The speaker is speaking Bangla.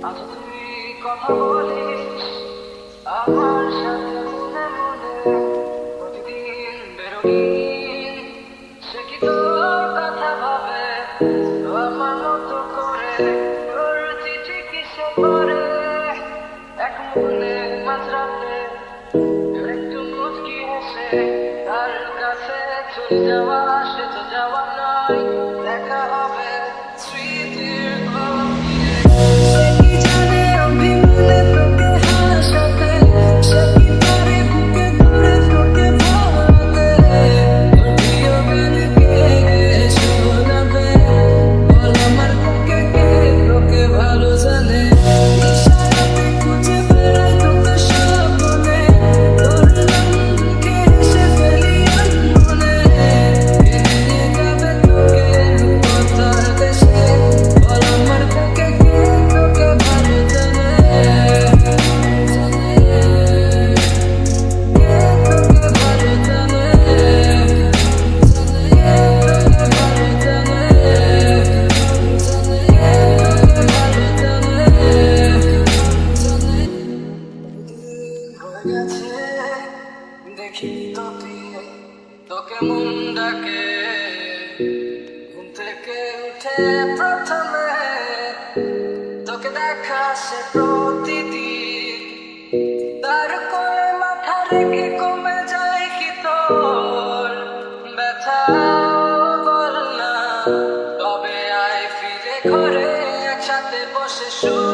আজ তুই কথা বলিস আমার সাথে মনে মনে প্রতিদিন বেরোগিন সে কি তোর কথা ভাবে আমার মতো করে তোর চিঠি কিসে পড়ে এক মনে মাঝরাতে একটু মুচকি হেসে তার কাছে চলে যাওয়া সে তো যাওয়া নয় দেখা হবে স্মৃতির ঘর দিয়ে সে কি জানে অভিমানে তোকে হাসাতে সে কি পারে বুকে ধরে তোকে বলাতে তোর প্রিয় গান কে শোনাবে বল আমার বুকে কে তোকে ভালো জানে ইশারাতে খুঁজে বেড়াই তোকে স্বপ্নে তোর নাম লিখে হেসে ফেলি আনমনে ফিরে যাবে তোকে কথা দেশে বল আমার বুকে কে তোকে ভালো জানে তোকে ভালো জানে দেখি তোকে মন ডাকে ঘুম থেকে উঠে প্রথমে তোকে দেখা সে প্রতিদিন তার কোলে মাথা রেখে কমে যায় কি তোর ব্যথা বল না তবে আয় ফিরে ঘরে একসাথে বসে শুয়ে